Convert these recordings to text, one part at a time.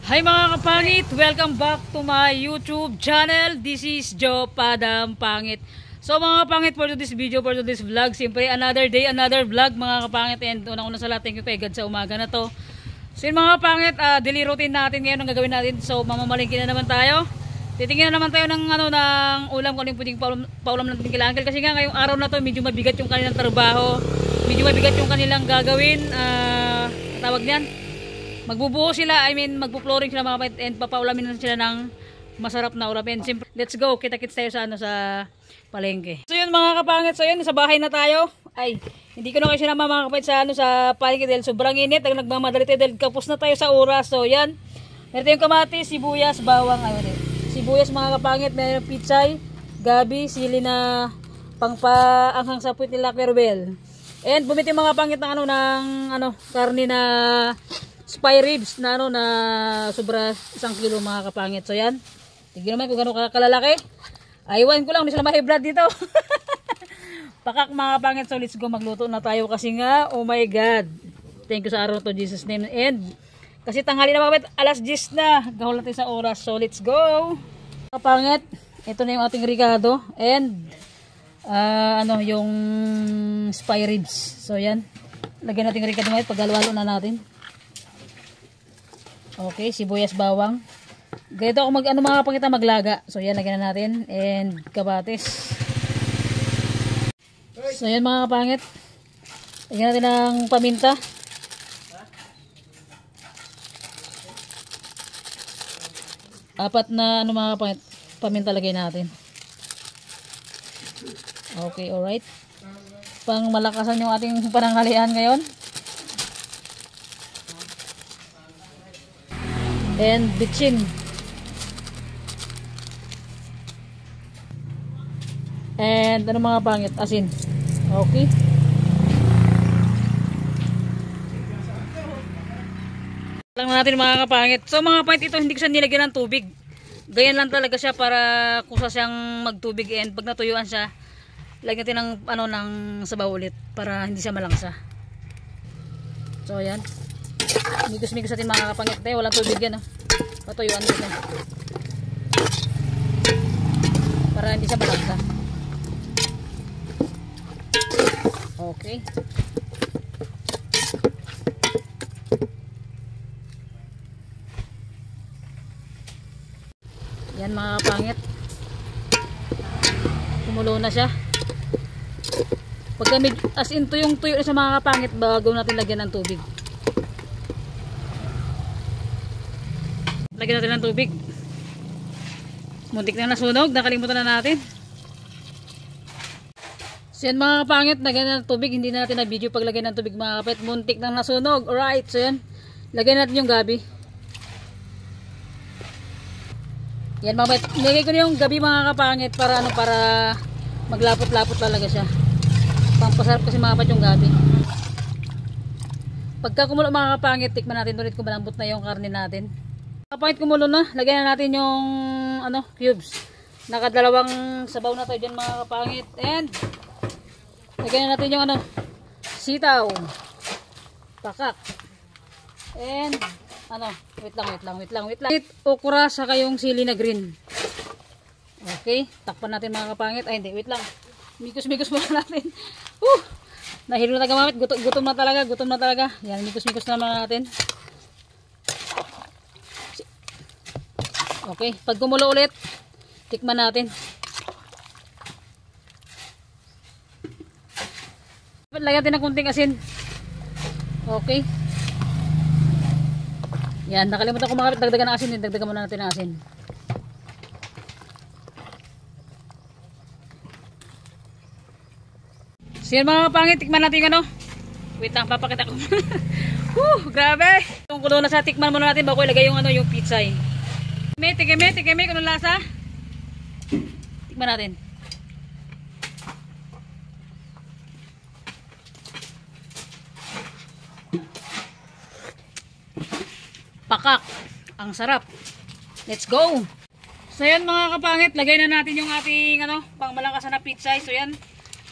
Hi mga kapangit! Welcome back to my YouTube channel. This is Joe Padam Pangit. So mga kapangit, for today's video, for today's vlog, siyempre another day, another vlog mga kapangit. And unang-una sa lahat, thank you kay God sa umaga na to. So yun mga kapangit, daily routine natin ngayon ang gagawin natin. So mamamalingki na naman tayo. Titingnan na naman tayo ng, ng ulam kung ano yung pwedeng paulam natin kila Uncle. Kasi nga ngayong araw na to, medyo mabigat yung kanilang trabaho. Medyo mabigat yung kanilang gagawin. Tawag niyan. Magbubuo sila, magpo-flooring sila mga kapatid, and papaulamin na sila ng masarap na ulam. And simple, let's go, kita-kits tayo sa palengke. So yun mga kapangit, so yun, sa bahay na tayo. Ay, hindi ko na kayo sinama mga kapatid sa palengke dahil sobrang init, nagmamadali tayo dahil kapos na tayo sa oras. So yan, meron tayong kamatis, sibuyas, bawang, sibuyas mga kapangit, meron pitsay, gabi, sili na pangpaanghang sa puwit nila Kerbel. And bumiti mga kapangit ng karne na spy ribs na na sobra 1 kilo mga kapangit. So yan, tignan naman kung gano'ng kalalaki. Aywan ko lang, hindi sila ma-high-blood dito. Pakak mga kapangit. So let's go, magluto na tayo kasi nga, oh my God, thank you sa araw to, Jesus name. And kasi tanghali na mga kapangit, alas 10 na, gahol natin sa oras. So let's go kapangit. Ito na yung ating rigado and yung spy ribs. So yan, lagyan natin rigado mga kapangit, paghalwalo na natin. Okay, sibuyas, bawang. Ganito ako mga kapangit maglaga. So yan, lagyan na natin. And kabatis. So yan mga kapangit. Lagyan natin ng paminta. Apat na mga kapangit, paminta lagay natin. Okay, alright. Pang malakasan yung ating pananghalian ngayon. And bitchin. And mga pangit, asin. Okay. Lang natin mga kapangit. So mga kapangit, ito hindi ko siya nilagyan ng tubig. Ganyan lang talaga siya para kusa siyang magtubig, and pag natuyuan siya, lagyan natin ng ng sabaw ulit para hindi siya malangsa. So ayan. Migos-migos natin mga kapangit. Walang tubig yan. Patuyuan natin para hindi siya malagsa. Okay. Yan mga kapangit. Kumulo na siya. Pagka as in tuyong tuyo na sa mga kapangit, bago natin lagyan ng tubig. Lagyan natin ng tubig. Muntik na nasunog, nakalimutan na natin. So yan mga kapangit, lagyan na ng tubig. Hindi na natin na video paglagay ng tubig mga kapangit. Muntik na nasunog. Alright, so yan, lagyan natin yung gabi. Yan mga kapangit, nilagay ko na yung gabi mga kapangit para para maglapot-lapot talaga siya. Pampasarap kasi mga kapangit yung gabi. Pagka kumulo mga kapangit, tikman natin ulit kung malambot na yung karne natin. Kapangit kumulo na, lagyan na natin yung cubes. Nakadalawang sabaw na tayo dyan mga kapangit. And lagyan na natin yung sitaw, pakak, and wait lang, okra saka yung sili na green. Okay, takpan natin mga kapangit. Ay hindi, wait lang, mikos-mikos muna natin. Nahilo na gamamit, gutom na talaga. Yan, mikos-mikos naman natin. Okay, pag kumulo ulit, tikman natin. Lagyan natin ng kunting asin. Okay. Yan, nakalimutan ko mga kapit, dagdagan ng asin. Dagdagan muna natin ng asin. So yan mga kapangit, tikman natin wait lang, papakita ko. Grabe. Itong kulo na sa tikman muna natin bago ilagay yung pitsay. Tikeme, kung ano lasa. Tikman natin. Pakak. Ang sarap. Let's go. So yan mga kapangit, lagay na natin yung ating pangmalakasan na pitsay. So yan,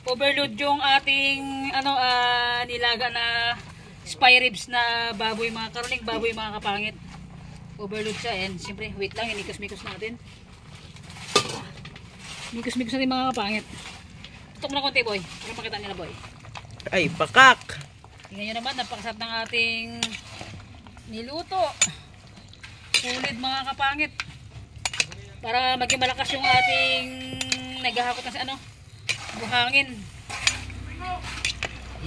overload yung ating nilaga na spy ribs na baboy, mga karuling baboy mga kapangit. overload siya. And siyempre, wait lang, inikos-mikos natin. Mikos-mikos natin mga kapangit. Tutok mo na konti, boy. Para makita nila, boy. Ay, pakak! Tingnan nyo naman, napakasarap ng ating niluto. Sulit mga kapangit. Para maging malakas yung ating naghahakot na sa buhangin.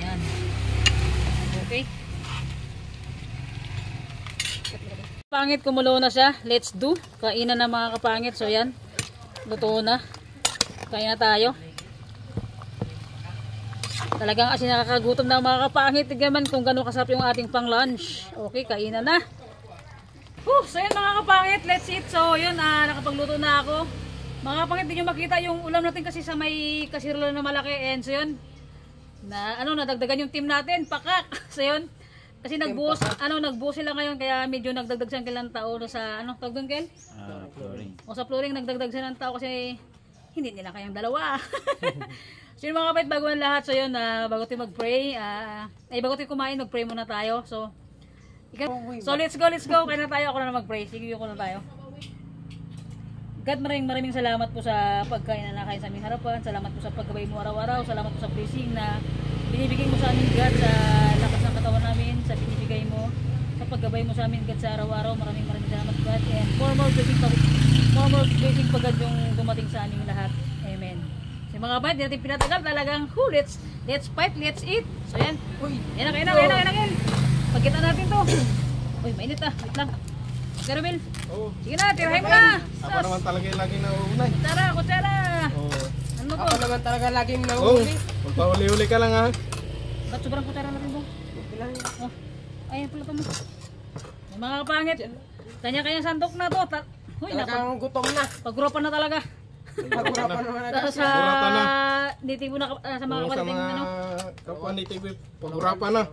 Yan. Okay. Pangit, kumulo na siya. Let's do. Kainan na mga kapangit. So yan. Luto na. Kain na tayo. Talagang kasi nakakagutom na mga kapangit. Tignan man kung gano'ng kasarap yung ating pang lunch. Okay, kainan na. So yun mga kapangit. Let's eat. So yun, nakapagluto na ako. Mga kapangit, hindi nyo makita yung ulam natin kasi sa may kasirola na malaki. And so yun, nadagdagan yung team natin. Pakak. So yun. Kasi nagbuhos sila ngayon kaya medyo nagdagdag siya ng tao sa tawag doon, Kel? Flooring. O sa flooring nagdagdag siya ng tao kasi hindi nila kayang dalawa. So yun mga kapatid, bago ang lahat. So yun, bago tayo mag-pray, bago tayo kumain, mag-pray muna tayo. So let's go. Kaya na tayo, ako na mag-pray. Sige, ako na tayo. God, maraming salamat po sa pagkain na nakain sa aming harapan. Salamat po sa paggabay mo araw-araw. Salamat po sa blessing na binibigay mo sa amin, God, sa lakas ng katawan namin, sa binibigay mo, sa paggabay mo sa amin, God, sa araw-araw. Maraming salamat, God. And more blessing pa, God, yung dumating sa aming lahat. Amen. So mga kapatid, hindi natin pinatagal. Talagang, let's fight, let's eat. So yan. Uy, yan na. Pagkita natin to. Uy, mainit Wait lang. Pero Bill, sige na, tirahin mo na. Ako naman talaga yung laging nauunay. Kutsara. Ano to? Ako naman talaga laging nahuli. Magpahuli-huli ka lang ha. Ba't sobrang kutsara na rin mo? Ayan pala ito mo. Mga kapangit, kanya-kanya sandok na to. Talagang gutom na. Pagurapan na talaga. Pagurapan naman agad. Sa nitibo na sa mga kapatid. Sa mga kapwa ni TV, pagurapan na.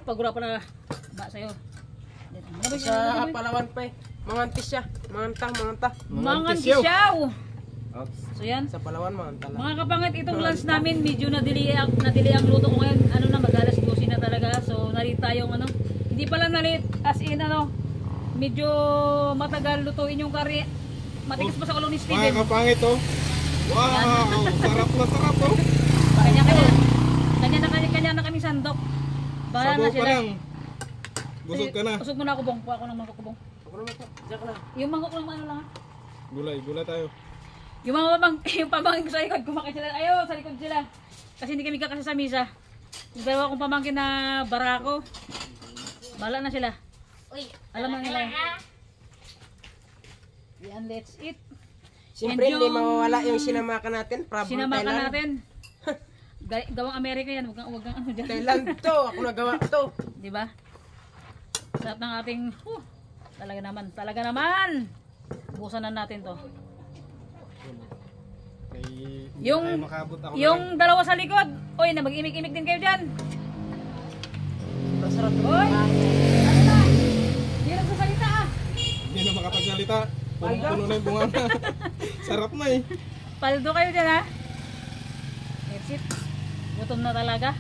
Pagurapan na. Ba sa'yo. Sa Palawan pa Mangantis siya. Manganta. Mangantisyaw. So yan. Sa Palawan, manganta lang. Mga kapangit, itong lunch namin medyo nadili ang luto ko ngayon. Mag-alas 12 na talaga. So nalit tayong hindi pala nalit as in medyo matagal lutuin yung kari. Matigas pa sa ulo ni Steven. Mga kapangit Wow, sarap na sarap Kanya na kami sandok. Bahala Sabaw na pa sila. lang. Busog ka na. Usog mo na ako, Bong. Kuha ako ng mangkok ko, Bong. Ako naman po. Diyak na. Yung mangkok lang lang. Gulay tayo. Yung pamangkin ko sa likod, kumakit sila. Ayaw, sa likod sila. Kasi hindi kami kakasa sa misa. Yung dalawa kong pamangkin na barako. Bahala na sila. Alam na nila. Yan, let's eat. Siyempre, hindi mawawala yung sinamakan natin. Sinamakan natin. Gawang Amerika yan. Huwag kang dyan. Thailand to. Ako nagawa to. Diba? Sarap ng ating... Talaga naman. Busan na natin to. Yung dalawa sa likod. Oy, na mag-imik-imik din kayo dyan. Masarap to. Oy! Hindi lang sasalita Hindi na makapagsalita. Puno na yung bunga na. Sarap na Paldo kayo dyan That's it. Gutom na talaga.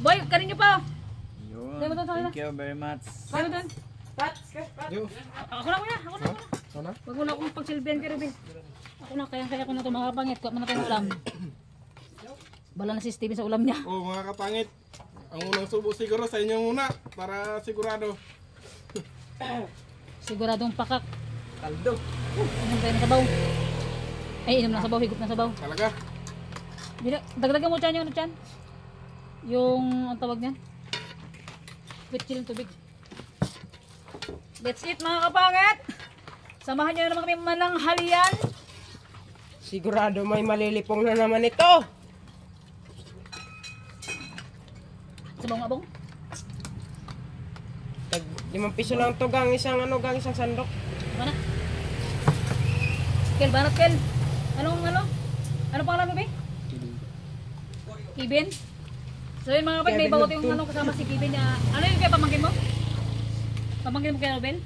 Boy, kanin nyo pa Thank you very much. Kanin doon. Yo. Ako na. Huwag mo na akong pagsilbihan kay Ruben. Ako na, kaya ko na ito mga kapangit. Kuha mo na tayong ulam. Bala na si Steven sa ulam niya. Mga kapangit. Ang unang subo siguro sa inyo muna. Para sigurado. Siguradong pakak. Kaldo. Inom tayo ng sabaw. Ay, inom ng sabaw. Higop ng sabaw. Talaga. Dagdagan mo dyan yung dyan. Yung, ang tawag niyan. Wait, chill ng tubig. Let's eat mga kapangit. Samahan nyo naman kami manang halian. Sigurado may malilipong na naman ito. Sabaw nga bong. Tag 5 piso lang to gang isang sandok. Mana? Kel, banat Kel. Ano pangalan mo ba? Kibin. So yun mga kapatid, may bawat yung kasama si Kibin niya. Ano yung kaya pamangkin mo? Pamangkin mo kay Robel?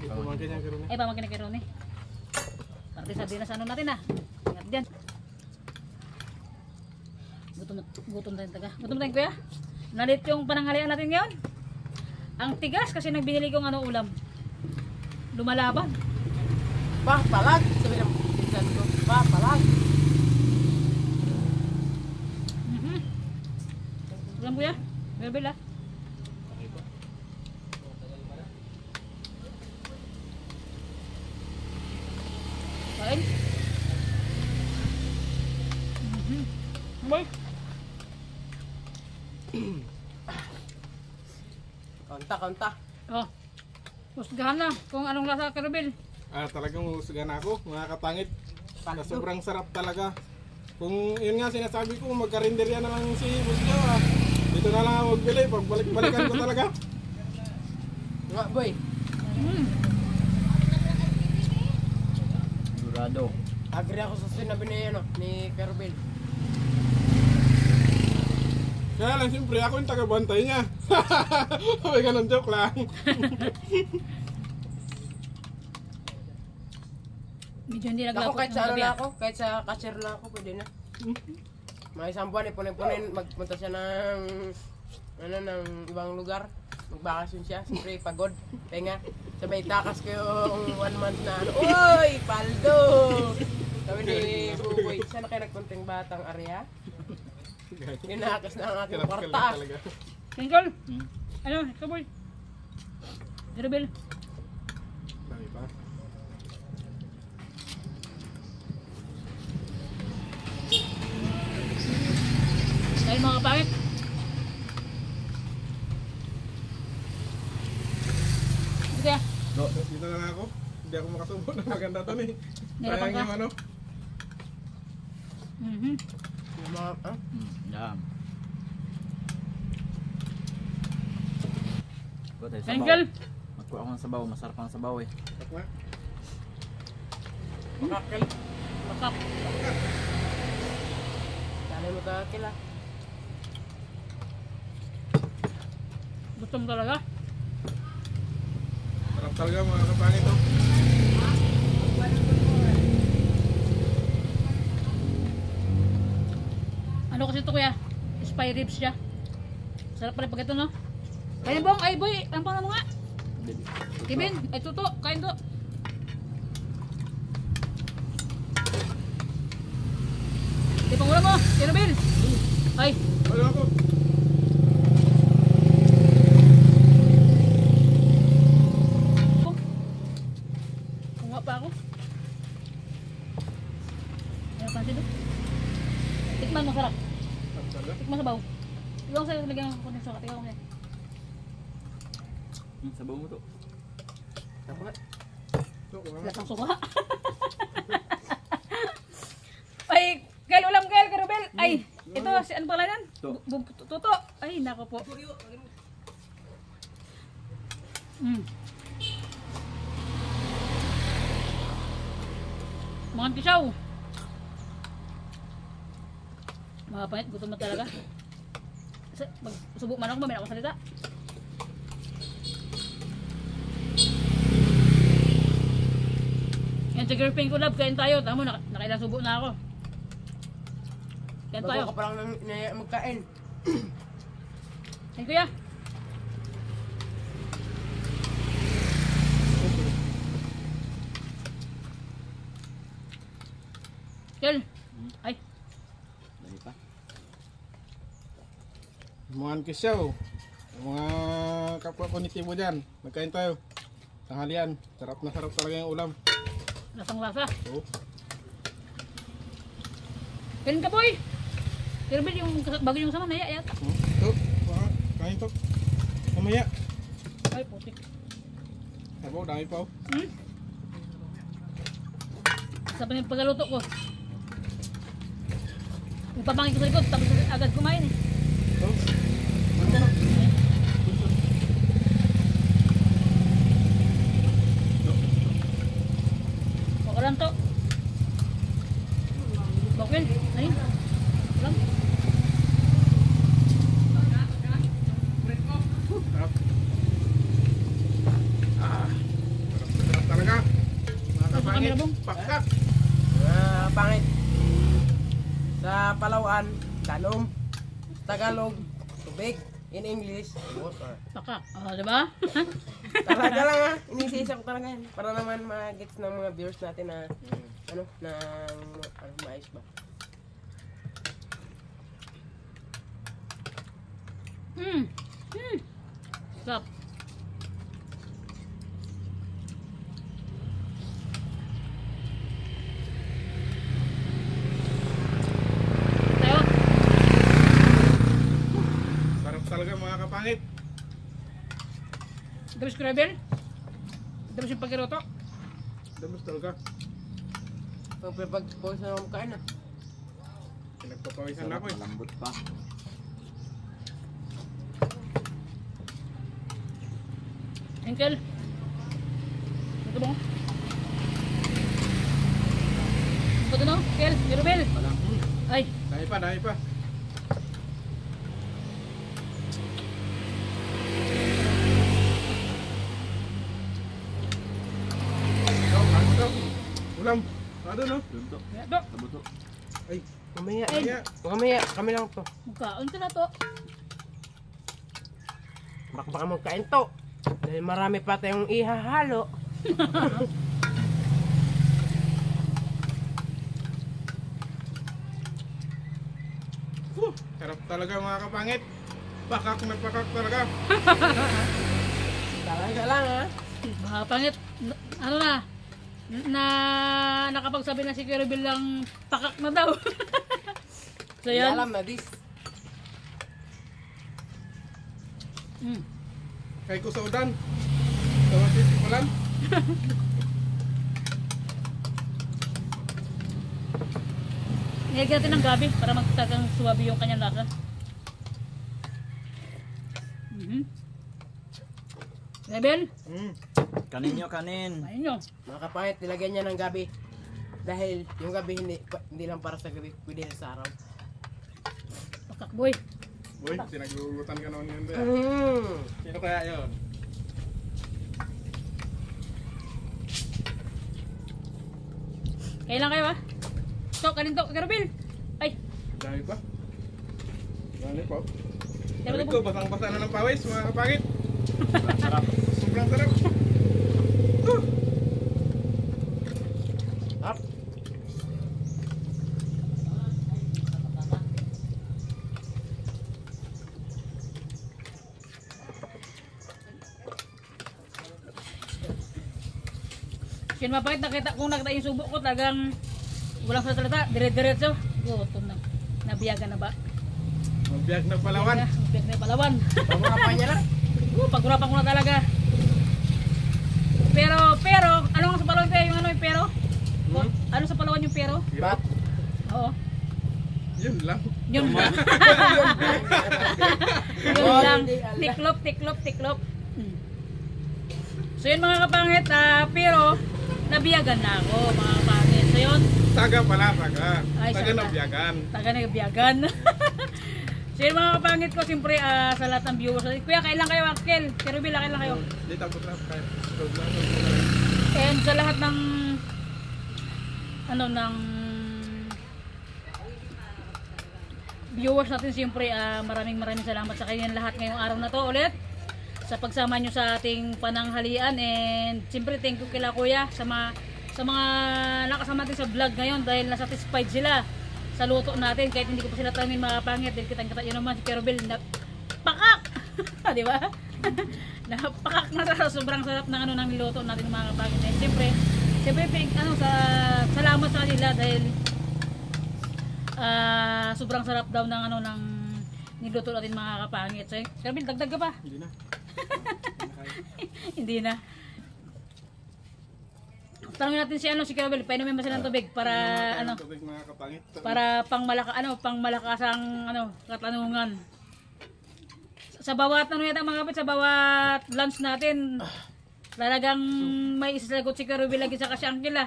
Pamangkin niya karoon. Ay, pamangkin na kay Ronnie. Parte sabihin na sa ano natin Ingat dyan. Gutom tayo taga. Gutom tayo kuya. Nalit yung pananghalian natin ngayon. Ang tigas kasi nagbinili kong ulam. lumalaban. Palag! Sabi ng pinsan ko, palag! Alam kuya, Bel ah. Kain. Boy. Kaunta. Oh. Husgahan na kung anong lasa kay Rebel. Talagang husgan ako, mga kapangit. Na sobrang sarap talaga. Kung yun nga sinasabi ko, magkarinderya na lang si Busgaw Dito na lang ako magbili, pagbalik-balikan ko talaga. Nga boy. Sigurado. Agree ako sa sinabi ni Kerbel. Kaya lang siyempre ako yung taga-bantay niya. May ganun joke lang. Medyo hindi Ako naglapot kahit ng sa ano gabi, na ah. ako, kahit sa cashier na ako, pwede na. May isang buwan, ipunin, magpunta siya ng ibang lugar. Magbakasyon siya, siyempre pagod, tenga. Sabay takas ko yung 1 month na ano, Uy! Paldo! Sabi ni Buboy, sana kayo nagpunting batang area? Ginakas na ang aking Hirap ka kwarta. lang talaga. Tengkol. Ano, ito boy. Rebel. Dami pa. Dahil mga kapangit. Sige. Dito na lang ako. Hindi ako makasubo na maganda to ni. Nirapan Sayang ka? yung ano. Yung mga, Yan. Ito tayo Tengkol. sabaw. Magkuha ako ng sabaw. Masarap ang sabaw eh. Takma. makakil. Bakak. Dali mo kakil ah. Gutom talaga. Sarap talaga mga kapangit to. Ano kasi ito kuya? Spy ribs siya. Sarap pala pag ito no? Kain bong, ay boy, ang pangalan mo nga? Kevin, ay tuto, kain to. Di pang ulam mo, Rebel. Ay, Ano ako? kuha pa ako. Ano pansin doon? Tikman mo, sarap. Sarap talaga. Tikman sa baw. Ikaw sa'yo, lagyan ko ng sukat. Ikaw sa'yo. Sabaw mo to. Tama. Ito, kuha. Lasang suka. Ay, Kel, ulam Kel, Karubel. Ay, ito, si ano pala yan? Tuto. Ay, nako po. Mga pisaw. Mga pangit, gutom na talaga. Subo man ako, mamaya ako salita. Yan sa girlfriend ko, love, kain tayo. Tama, nakailang subo na ako. Kain tayo. Bago ka pa lang magkain. Kain kuya. Kel. Ay, Dali pa. Mga kisyaw. Mga kapwa konitibo dyan. Magkain tayo. Tanghalian. Sarap na sarap talaga yung ulam. lasang lasa. Oh. Kain ka boy. Kirbil yung bago yung sama, naya yata. Ito. Kain to. Mamaya. Ay, putik. Sabaw, dami pa oh. Sa pa yung pagkaluto ko. Ipapangin ko sa likod, tapos agad kumain eh. Ito. Ano na? Baka lang to. Bakil, ayun. Lang. Sarap. Sarap talaga. Mga Sa kapangit. kamera, Bong. Pakak. Pangit. Sa Palawan, Danom. Tagalog, tubig. In English, water. Pakak. Oh, diba? Talaga lang ha. Inisisa ko talaga yan. Para naman ma-gets ng mga viewers natin na maayos ba. Stop. Tayo. Sarap talaga mga kapangit. Tapos Rebel. Tapos yung pagkiroto. Damas talaga. Pag-pause na ako kain na. Pinagpapawisan na ako eh. Malambot pa. Uncle. Ito mo. Ito no? Kel, Rebel. Walang. Ay, Dahil pa, dahil pa. Ulam. Ano no? Lunto. ito. Tabuto. Ay, Mamaya, kami lang to. Mukhaon ka na to. Baka magkain to. Dahil marami pa tayong ihahalo. sarap talaga mga kapangit. Pakak na pakak talaga. Talaga lang ha. Mga pangit, ano na nakapagsabi na si Kuya Rebel lang pakak na daw. So Hindi yan. alam na this. Kay ko sa udan. Sa wasit ulan. Nilagyan natin ng gabi para magtagang suwabi yung kanyang lasa. Rebel, Kanin nyo, kanin. ayun nyo. Mga kapangit, nilagyan niya ng gabi. Dahil yung gabi hindi lang para sa gabi, pwede sa araw. Pakak boy. Uy, sinagugutan ka naman yun. Mm. Sino kaya yun? Kailan kayo ha? To, kanin to, Kuya Rebel. Ay, Dahil pa. Dahil pa. Dahil Sabi pa. ko, basang-basa na ng pawis mga kapangit. Sarap. Sobrang sarap. Up. Sin mapait nakita kung nakita yung subo ko talagang walang salita, dire-diretso. Gutom na. Nabiyagan na ba? Mabiyag na Palawan. Nabiyagan na Palawan. Pagurapan niya na. Pagurapan ko na talaga. Pero, ano nga sa Palawan kayo yung ano yung pero? Ano sa Palawan yung pero? Bat. Oo. Yun lang. Yun lang. Yun Oh, lang. hindi alam. Tiklop. So yun mga kapangit, pero nabiyagan na ako mga kapangit. So yun, Saga pala, saga. Ay, Saga saga. na biyagan. taga nabiyagan. So yun mga kapangit ko, siyempre sa lahat ng viewers. Kuya, kailan kayo, Akil? Pero Bila, kailan kayo? Di tapos na kayo. And sa lahat ng ng viewers natin, siyempre maraming salamat sa kanyang lahat ngayong araw na to ulit sa pagsama nyo sa ating pananghalian. And siyempre thank you kila Kuya sa mga nakasama natin sa vlog ngayon dahil nasatisfied sila sa luto natin kahit hindi ko pa sila tanongin mga pangit dahil kitang-kita yun naman si Kuya Rebel na pakak. Di ba? Napakak na sa sobrang sarap ng ng niluto natin mga kapangit. And siyempre salamat sa kanila dahil sobrang sarap daw ng ng niluto natin mga kapangit. So, Rebel, dagdag ka pa? Hindi na. Hindi na. Tanungin natin si Rebel, painumin ba sila ng tubig para Tubig mga kapangit. para pangmalakasang katanungan. Sa bawat yata mga kapit, sa bawat lunch natin, talagang may isasagot si Rebel lagi sa kasyangkila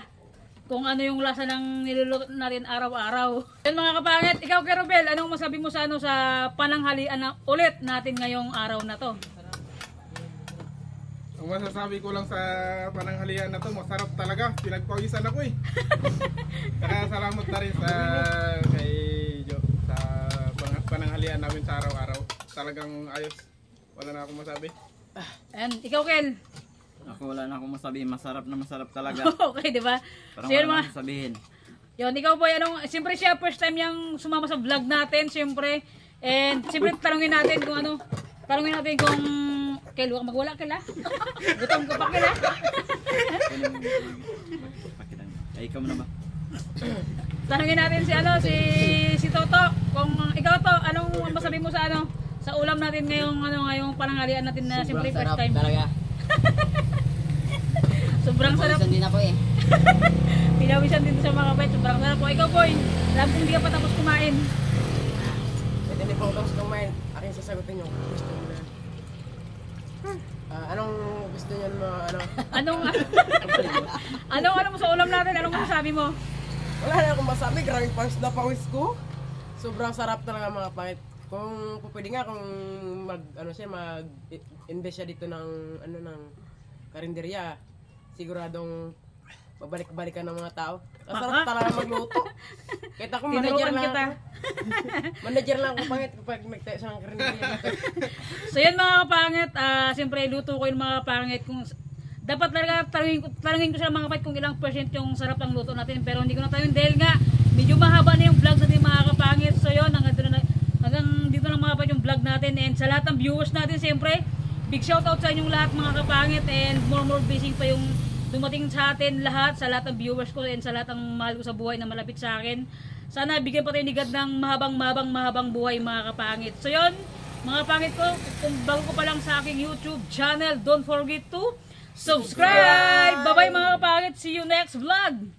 kung ano yung lasa ng niluluto natin araw-araw. Yan mga kapangit, ikaw Rebel, anong masabi mo sa sa pananghalian na ulit natin ngayong araw na to? Ang masasabi ko lang sa pananghalian na to, masarap talaga. Pinagpawisan ako eh. Kaya salamat na rin kay Jo sa pananghalian namin sa araw-araw. talagang ayos. Wala na akong masabi. And ikaw, Ken. Ako wala na akong masabi. Masarap na masarap talaga. Okay, di ba? Parang So, yun, wala na mga, akong sabihin. yun, ikaw boy, siyempre siya first time yung sumama sa vlog natin, siyempre. And siyempre tanungin natin kung Kel, huwag magwala Kel ha. Gutom ko pa Kel ha. Ay, ikaw mo na ba? Tanungin natin si Toto, kung ikaw to, anong masabi mo sa sa ulam natin ngayong pananghalian natin na siyempre first time. Talaga. Sobrang sarap. Pawisan din ako eh. Pinawisan din sa mga kapatid, sobrang sarap po. Ikaw boy, alam kong hindi ka pa tapos kumain. Pwede na pong tapos kumain. Aking sasagutin yung gusto nyo na. Anong gusto nyo Anong mo sa ulam natin? Anong masasabi mo? Wala na akong masabi. Grabe pawis na pawis ko. Sobrang sarap talaga mga pangit. Kung pwede nga kung mag-invest siya dito ng karinderya, siguradong babalik-balikan ng mga tao. Masarap talaga magluto. Kahit ako manager lang ako. Manager lang ako pangit kapag nagtayo sa karinderya. So yun mga kapangit, siyempre luto ko yung mga kapangit kung dapat talaga talangin ko sa mga kapangit kung ilang percent yung sarap ng luto natin, pero hindi ko na tayo dahil nga medyo mahaba na yung vlog natin mga kapangit. So yun, hanggang dito lang mga kapangit yung vlog natin, and sa lahat ng viewers natin siyempre big shoutout sa inyong lahat mga kapangit, and more blessing pa yung dumating sa atin lahat, sa lahat ng viewers ko and sa lahat ng mahal ko sa buhay na malapit sa akin. Sana bigyan pa tayo ni God ng mahabang buhay mga kapangit. So yun, mga kapangit ko, kung bago ko pa lang sa aking YouTube channel, don't forget to subscribe! Bye bye mga kapangit, see you next vlog!